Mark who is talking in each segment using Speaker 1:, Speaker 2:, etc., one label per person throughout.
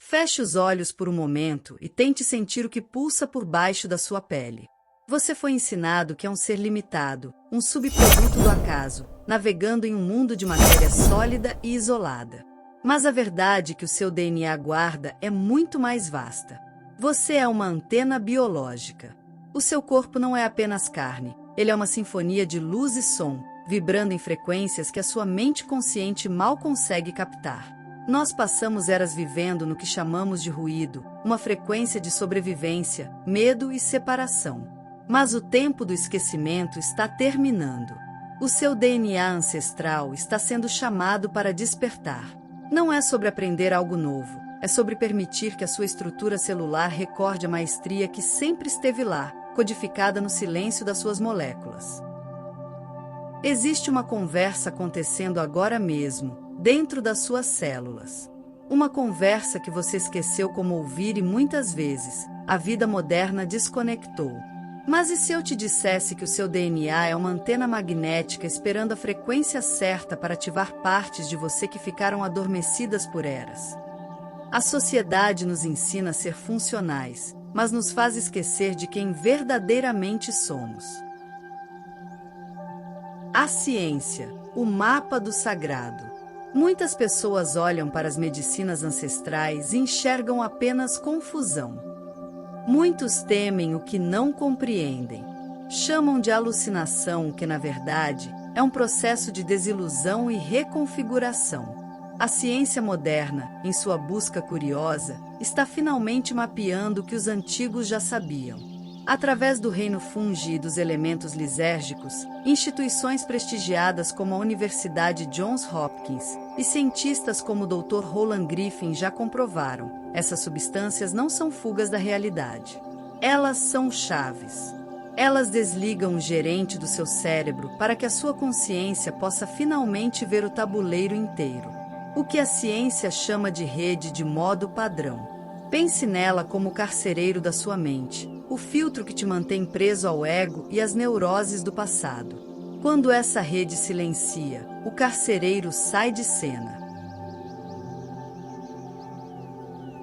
Speaker 1: Feche os olhos por um momento e tente sentir o que pulsa por baixo da sua pele. Você foi ensinado que é um ser limitado, um subproduto do acaso, navegando em um mundo de matéria sólida e isolada. Mas a verdade que o seu DNA guarda é muito mais vasta. Você é uma antena biológica. O seu corpo não é apenas carne, ele é uma sinfonia de luz e som, vibrando em frequências que a sua mente consciente mal consegue captar. Nós passamos eras vivendo no que chamamos de ruído, uma frequência de sobrevivência, medo e separação. Mas o tempo do esquecimento está terminando. O seu DNA ancestral está sendo chamado para despertar. Não é sobre aprender algo novo, é sobre permitir que a sua estrutura celular recorde a maestria que sempre esteve lá, codificada no silêncio das suas moléculas. Existe uma conversa acontecendo agora mesmo, dentro das suas células. Uma conversa que você esqueceu como ouvir e muitas vezes, a vida moderna desconectou. Mas e se eu te dissesse que o seu DNA é uma antena magnética esperando a frequência certa para ativar partes de você que ficaram adormecidas por eras? A sociedade nos ensina a ser funcionais, mas nos faz esquecer de quem verdadeiramente somos. A ciência, o mapa do sagrado. Muitas pessoas olham para as medicinas ancestrais e enxergam apenas confusão. Muitos temem o que não compreendem. Chamam de alucinação o que, na verdade, é um processo de desilusão e reconfiguração. A ciência moderna, em sua busca curiosa, está finalmente mapeando o que os antigos já sabiam. Através do reino fungi e dos elementos lisérgicos, instituições prestigiadas como a Universidade Johns Hopkins e cientistas como o Dr. Roland Griffin já comprovaram, essas substâncias não são fugas da realidade. Elas são chaves. Elas desligam o gerente do seu cérebro para que a sua consciência possa finalmente ver o tabuleiro inteiro. O que a ciência chama de rede de modo padrão. Pense nela como o carcereiro da sua mente, o filtro que te mantém preso ao ego e às neuroses do passado. Quando essa rede silencia, o carcereiro sai de cena.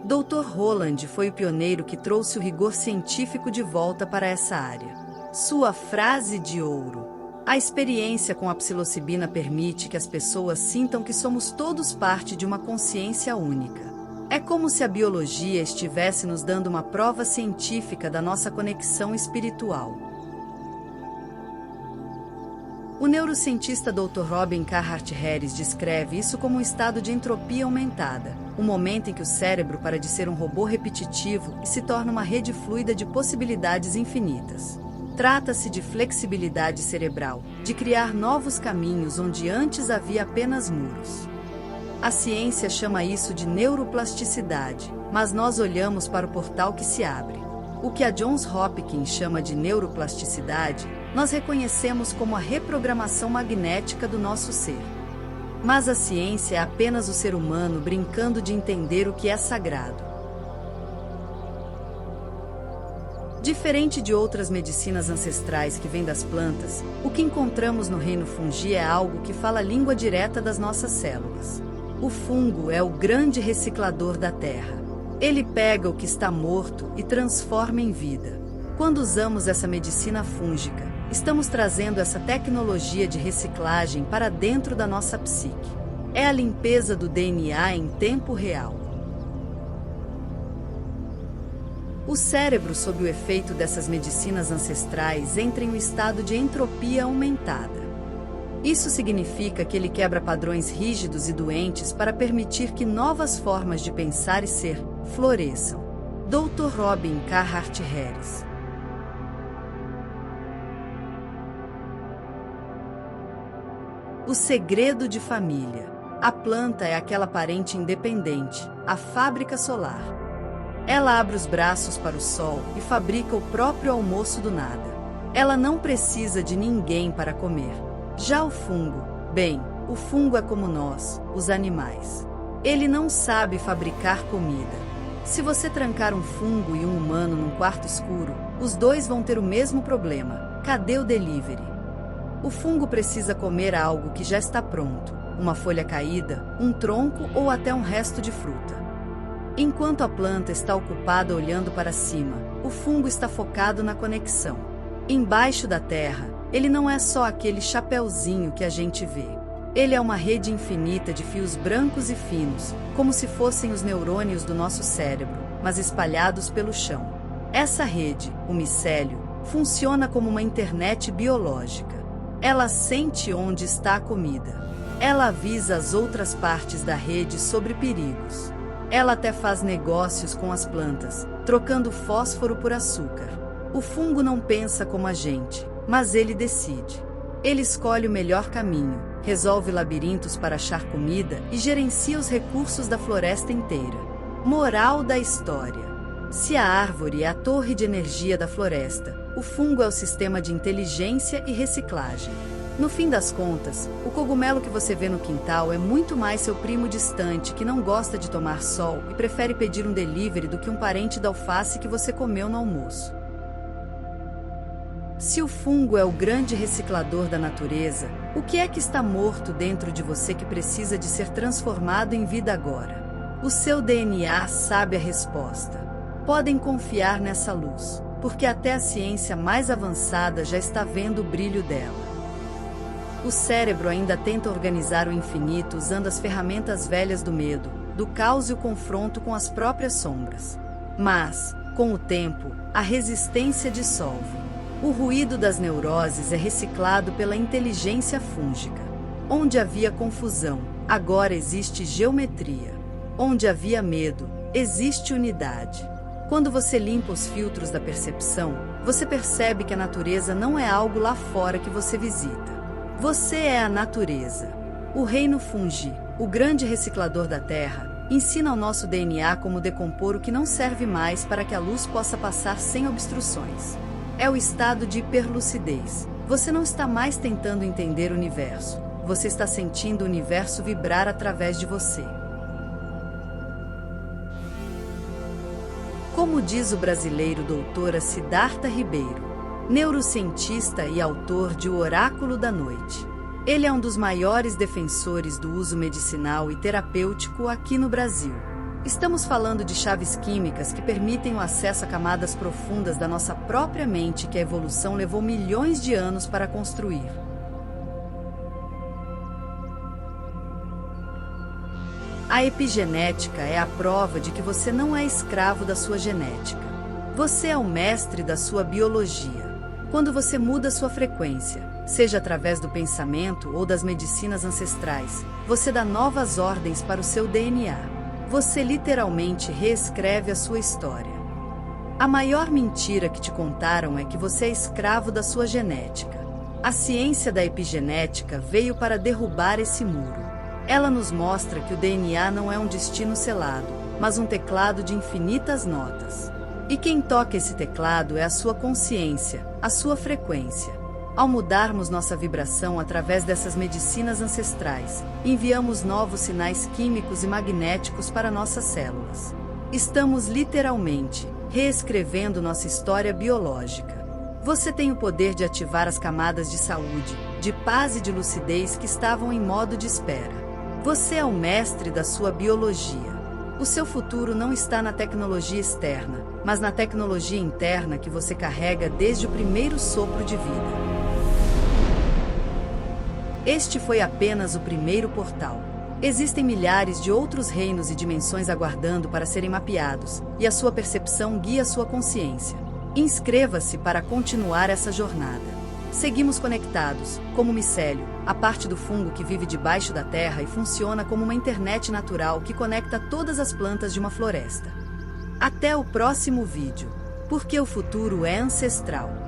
Speaker 1: Dr. Roland foi o pioneiro que trouxe o rigor científico de volta para essa área. Sua frase de ouro: a experiência com a psilocibina permite que as pessoas sintam que somos todos parte de uma consciência única. É como se a biologia estivesse nos dando uma prova científica da nossa conexão espiritual. O neurocientista Dr. Robin Carhart Harris descreve isso como um estado de entropia aumentada, um momento em que o cérebro para de ser um robô repetitivo e se torna uma rede fluida de possibilidades infinitas. Trata-se de flexibilidade cerebral, de criar novos caminhos onde antes havia apenas muros. A ciência chama isso de neuroplasticidade, mas nós olhamos para o portal que se abre. O que a Johns Hopkins chama de neuroplasticidade, nós reconhecemos como a reprogramação magnética do nosso ser. Mas a ciência é apenas o ser humano brincando de entender o que é sagrado. Diferente de outras medicinas ancestrais que vêm das plantas, o que encontramos no reino fungi é algo que fala a língua direta das nossas células. O fungo é o grande reciclador da terra. Ele pega o que está morto e transforma em vida. Quando usamos essa medicina fúngica, estamos trazendo essa tecnologia de reciclagem para dentro da nossa psique. É a limpeza do DNA em tempo real. O cérebro, sob o efeito dessas medicinas ancestrais, entra em um estado de entropia aumentada. Isso significa que ele quebra padrões rígidos e doentes para permitir que novas formas de pensar e ser floresçam. Dr. Robin Carhart Harris. O segredo de família. A planta é aquela parente independente, a fábrica solar. Ela abre os braços para o sol e fabrica o próprio almoço do nada. Ela não precisa de ninguém para comer. Já o fungo, bem, o fungo é como nós, os animais. Ele não sabe fabricar comida. Se você trancar um fungo e um humano num quarto escuro, os dois vão ter o mesmo problema. Cadê o delivery? O fungo precisa comer algo que já está pronto, uma folha caída, um tronco ou até um resto de fruta. Enquanto a planta está ocupada olhando para cima, o fungo está focado na conexão. Embaixo da terra, ele não é só aquele chapeuzinho que a gente vê. Ele é uma rede infinita de fios brancos e finos, como se fossem os neurônios do nosso cérebro, mas espalhados pelo chão. Essa rede, o micélio, funciona como uma internet biológica. Ela sente onde está a comida. Ela avisa as outras partes da rede sobre perigos. Ela até faz negócios com as plantas, trocando fósforo por açúcar. O fungo não pensa como a gente, mas ele decide. Ele escolhe o melhor caminho, resolve labirintos para achar comida e gerencia os recursos da floresta inteira. Moral da história: se a árvore é a torre de energia da floresta, o fungo é o sistema de inteligência e reciclagem. No fim das contas, o cogumelo que você vê no quintal é muito mais seu primo distante que não gosta de tomar sol e prefere pedir um delivery do que um parente da alface que você comeu no almoço. Se o fungo é o grande reciclador da natureza, o que é que está morto dentro de você que precisa de ser transformado em vida agora? O seu DNA sabe a resposta. Podem confiar nessa luz, porque até a ciência mais avançada já está vendo o brilho dela. O cérebro ainda tenta organizar o infinito usando as ferramentas velhas do medo, do caos e o confronto com as próprias sombras. Mas, com o tempo, a resistência dissolve. O ruído das neuroses é reciclado pela inteligência fúngica. Onde havia confusão, agora existe geometria. Onde havia medo, existe unidade. Quando você limpa os filtros da percepção, você percebe que a natureza não é algo lá fora que você visita. Você é a natureza. O reino fungi, o grande reciclador da Terra, ensina ao nosso DNA como decompor o que não serve mais para que a luz possa passar sem obstruções. É o estado de hiperlucidez. Você não está mais tentando entender o universo. Você está sentindo o universo vibrar através de você. Como diz o brasileiro doutora Siddhartha Ribeiro, neurocientista e autor de O Oráculo da Noite. Ele é um dos maiores defensores do uso medicinal e terapêutico aqui no Brasil. Estamos falando de chaves químicas que permitem o acesso a camadas profundas da nossa própria mente que a evolução levou milhões de anos para construir. A epigenética é a prova de que você não é escravo da sua genética. Você é o mestre da sua biologia. Quando você muda sua frequência, seja através do pensamento ou das medicinas ancestrais, você dá novas ordens para o seu DNA. Você literalmente reescreve a sua história. A maior mentira que te contaram é que você é escravo da sua genética. A ciência da epigenética veio para derrubar esse muro. Ela nos mostra que o DNA não é um destino selado, mas um teclado de infinitas notas. E quem toca esse teclado é a sua consciência, a sua frequência. Ao mudarmos nossa vibração através dessas medicinas ancestrais, enviamos novos sinais químicos e magnéticos para nossas células. Estamos literalmente reescrevendo nossa história biológica. Você tem o poder de ativar as camadas de saúde, de paz e de lucidez que estavam em modo de espera. Você é o mestre da sua biologia. O seu futuro não está na tecnologia externa, mas na tecnologia interna que você carrega desde o primeiro sopro de vida. Este foi apenas o primeiro portal. Existem milhares de outros reinos e dimensões aguardando para serem mapeados, e a sua percepção guia a sua consciência. Inscreva-se para continuar essa jornada. Seguimos conectados, como o micélio, a parte do fungo que vive debaixo da terra e funciona como uma internet natural que conecta todas as plantas de uma floresta. Até o próximo vídeo, porque o futuro é ancestral.